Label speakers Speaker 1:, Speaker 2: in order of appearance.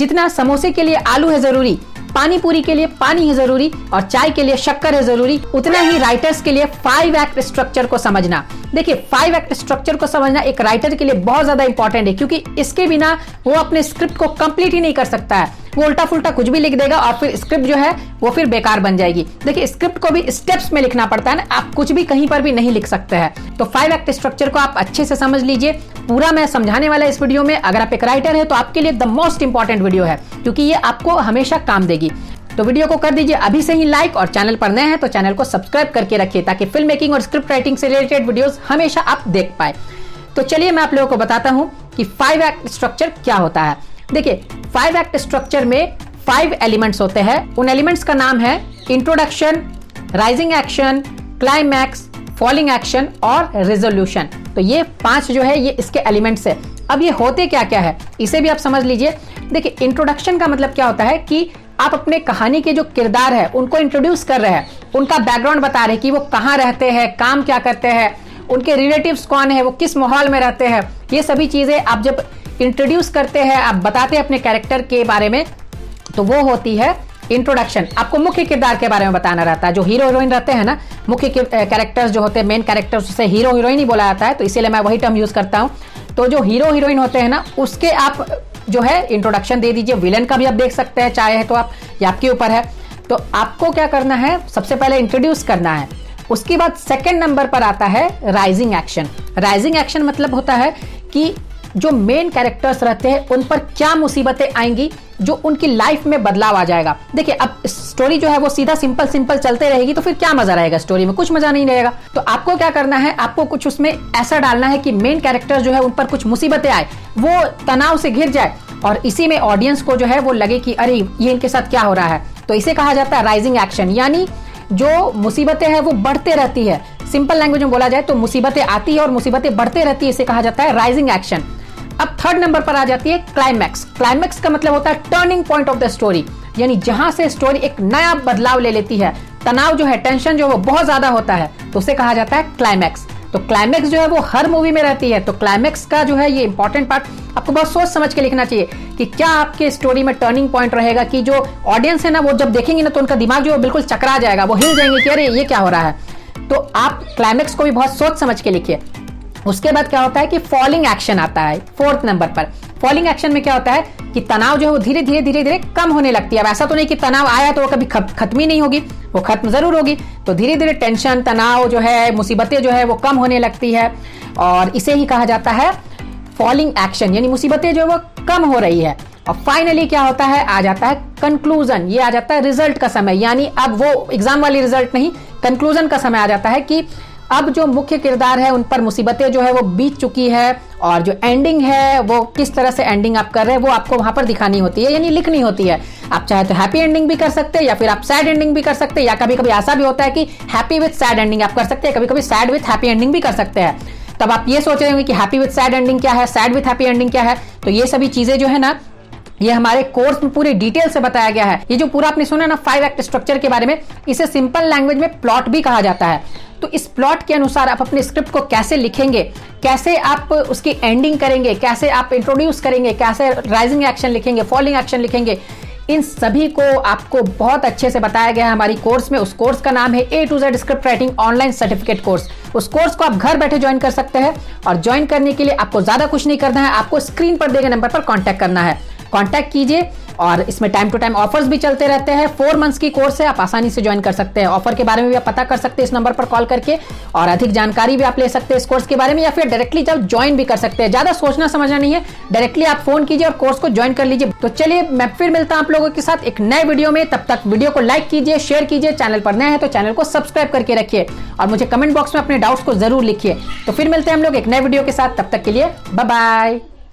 Speaker 1: जितना समोसे के लिए आलू है जरूरी, पानी पूरी के लिए पानी है जरूरी और चाय के लिए शक्कर है जरूरी, उतना ही राइटर्स के लिए 5 एक्ट स्ट्रक्चर को समझना। देखिए 5 एक्ट स्ट्रक्चर को समझना एक राइटर के लिए बहुत ज्यादा इंपॉर्टेंट है, क्योंकि इसके बिना वो अपने स्क्रिप्ट को कंप्लीट ही नहीं कर सकता है। वो उल्टा फुल्टा कुछ भी लिख देगा और फिर स्क्रिप्ट जो है वो फिर बेकार बन जाएगी। देखिए स्क्रिप्ट को भी स्टेप्स में लिखना पड़ता है ना, आप कुछ भी कहीं पर भी नहीं लिख सकते हैं। तो 5 एक्ट स्ट्रक्चर को आप अच्छे से समझ लीजिए। पूरा मैं समझाने वाला इस वीडियो में, अगर आप एक राइटर है तो आपके लिए द मोस्ट इंपॉर्टेंट वीडियो है, क्योंकि ये आपको हमेशा काम देगी। तो वीडियो को कर दीजिए अभी से ही लाइक, और चैनल पर नए हैं तो चैनल को सब्सक्राइब करके रखिए, ताकि फिल्म मेकिंग और स्क्रिप्ट राइटिंग से रिलेटेड वीडियोस हमेशा आप देख पाए। तो चलिए मैं आप लोगों को बताता हूं कि 5 एक्ट स्ट्रक्चर क्या होता है। देखिए 5 एक्ट स्ट्रक्चर में 5 एलिमेंट्स होते हैं। उन एलिमेंट्स का नाम है introduction, rising action, climax, falling action और रेजोल्यूशन। तो ये 5 जो है ये इसके एलिमेंट्स है। अब ये होते क्या क्या है इसे भी आप समझ लीजिए। देखिए इंट्रोडक्शन का मतलब क्या होता है कि आप अपने कहानी के जो किरदार है उनको इंट्रोड्यूस कर रहे हैं, उनका बैकग्राउंड बता रहे हैं कि वो कहाँ रहते हैं, काम क्या करते हैं, उनके रिलेटिव्स कौन है, वो किस माहौल में रहते हैं। ये सभी चीजें आप जब इंट्रोड्यूस करते हैं, आप बताते हैं अपने कैरेक्टर के बारे में, तो वो होती है इंट्रोडक्शन। आपको मुख्य किरदार के बारे में बताना रहता है। जो हीरो हीरोइन रहते हैं ना, मुख्य कैरेक्टर्स जो होते हैं, मेन कैरेक्टर्स, उसे हीरो हीरोइन ही बोला जाता है, तो इसीलिए मैं वही टर्म यूज करता हूँ। तो जो हीरो हीरोइन होते हैं ना, उसके आप जो है इंट्रोडक्शन दे दीजिए। विलन का भी आप देख सकते हैं, चाहे तो आप, ये आपके ऊपर है। तो आपको क्या करना है, सबसे पहले इंट्रोड्यूस करना है। उसके बाद सेकंड नंबर पर आता है राइजिंग एक्शन। राइजिंग एक्शन मतलब होता है कि जो मेन कैरेक्टर्स रहते हैं उन पर क्या मुसीबतें आएंगी, जो उनकी लाइफ में बदलाव आ जाएगा। देखिए अब स्टोरी जो है वो सीधा सिंपल चलते रहेगी तो फिर क्या मजा रहेगा, स्टोरी में कुछ मजा नहीं रहेगा। तो आपको क्या करना है, आपको कुछ उसमें ऐसा डालना है कि मेन कैरेक्टर जो है उन पर कुछ मुसीबतें आए, वो तनाव से घिर जाए, और इसी में ऑडियंस को जो है वो लगे कि अरे ये इनके साथ क्या हो रहा है। तो इसे कहा जाता है राइजिंग एक्शन। यानी जो मुसीबतें हैं वो बढ़ते रहती है। सिंपल लैंग्वेज में बोला जाए तो मुसीबतें आती है और मुसीबतें बढ़ते रहती है, इसे कहा जाता है राइजिंग एक्शन। अब थर्ड नंबर पर आ जाती है क्लाइमैक्स। क्लाइमैक्स का मतलब होता है turning point of the story, यानी जहां से स्टोरी एक नया बदलाव ले लेती है, तनाव जो है, टेंशन जो है वो बहुत ज्यादा होता है, तो उसे कहा जाता है क्लाइमैक्स। तो क्लाइमैक्स जो है वो हर मूवी में रहती है। तो क्लाइमैक्स का जो है ये इंपॉर्टेंट पार्ट आपको बहुत सोच समझ के लिखना चाहिए कि क्या आपके स्टोरी में टर्निंग पॉइंट रहेगा, कि जो ऑडियंस है ना वो जब देखेंगे ना तो उनका दिमाग जो है बिल्कुल चकरा जाएगा, वो हिल जाएंगे कि अरे ये क्या हो रहा है। तो आप क्लाइमैक्स को भी बहुत सोच समझ के लिखिए। उसके बाद क्या होता है कि फॉलिंग एक्शन आता है 4th नंबर पर। फॉलिंग एक्शन में क्या होता है कि तनाव जो है वो धीरे धीरे कम होने लगती है। अब ऐसा तो नहीं कि तनाव आया तो वो कभी खत्म ही नहीं होगी, वो खत्म जरूर होगी। तो धीरे धीरे टेंशन, तनाव जो है, मुसीबतें जो है वो कम होने लगती है, और इसे ही कहा जाता है फॉलिंग एक्शन, यानी मुसीबतें जो है वो कम हो रही है। और फाइनली क्या होता है, आ जाता है कंक्लूजन। ये आ जाता है रिजल्ट का समय, यानी अब वो एग्जाम वाली रिजल्ट नहीं, कंक्लूजन का समय आ जाता है कि अब जो मुख्य किरदार है उन पर मुसीबतें जो है वो बीत चुकी है, और जो एंडिंग है वो किस तरह से एंडिंग आप कर रहे हैं वो आपको वहां पर दिखानी होती है, यानी लिखनी होती है। आप चाहे तो हैप्पी एंडिंग भी कर सकते हैं, या फिर आप सैड एंडिंग भी कर सकते हैं, या कभी कभी ऐसा भी होता है कि हैप्पी विद सैड एंडिंग आप कर सकते हैं, कभी कभी सैड विद हैप्पी एंडिंग भी कर सकते हैं। तब आप ये सोच रहे होंगे कि हैप्पी विद सैड एंडिंग क्या है, सैड विद हैप्पी एंडिंग क्या है। तो ये सभी चीजें जो है ना, ये हमारे कोर्स में पूरी डिटेल से बताया गया है। ये जो पूरा आपने सुना ना 5 एक्ट स्ट्रक्चर के बारे में, इसे सिंपल लैंग्वेज में प्लॉट भी कहा जाता है। तो इस प्लॉट के अनुसार आप अपने स्क्रिप्ट को कैसे लिखेंगे, कैसे आप उसकी एंडिंग करेंगे, कैसे आप इंट्रोड्यूस करेंगे, कैसे राइजिंग एक्शन लिखेंगे, फॉलिंग एक्शन लिखेंगे, इन सभी को आपको बहुत अच्छे से बताया गया है हमारी कोर्स में। उस कोर्स का नाम है A to Z script writing online certificate course. उस कोर्स को आप घर बैठे ज्वाइन कर सकते हैं, और ज्वाइन करने के लिए आपको ज्यादा कुछ नहीं करना है, आपको स्क्रीन पर दिए गए नंबर पर कॉन्टैक्ट करना है। कॉन्टैक्ट कीजिए, और इसमें टाइम टू टाइम ऑफर्स भी चलते रहते हैं। 4 मंथ्स की कोर्स है, आप आसानी से ज्वाइन कर सकते हैं। ऑफर के बारे में भी आप पता कर सकते हैं इस नंबर पर कॉल करके, और अधिक जानकारी भी आप ले सकते हैं इस कोर्स के बारे में, या फिर डायरेक्टली जब ज्वाइन भी कर सकते हैं। ज्यादा सोचना समझना नहीं है, डायरेक्टली आप फोन कीजिए और कोर्स को ज्वाइन कर लीजिए। तो चलिए मैं फिर मिलता हूं आप लोगों के साथ एक नए वीडियो में। तब तक वीडियो को लाइक कीजिए, शेयर कीजिए, चैनल पर नए हैं तो चैनल को सब्सक्राइब करके रखिए, और मुझे कमेंट बॉक्स में अपने डाउट्स को जरूर लिखिए। तो फिर मिलते हैं हम लोग एक नए वीडियो के साथ, तब तक के लिए बाय बाय।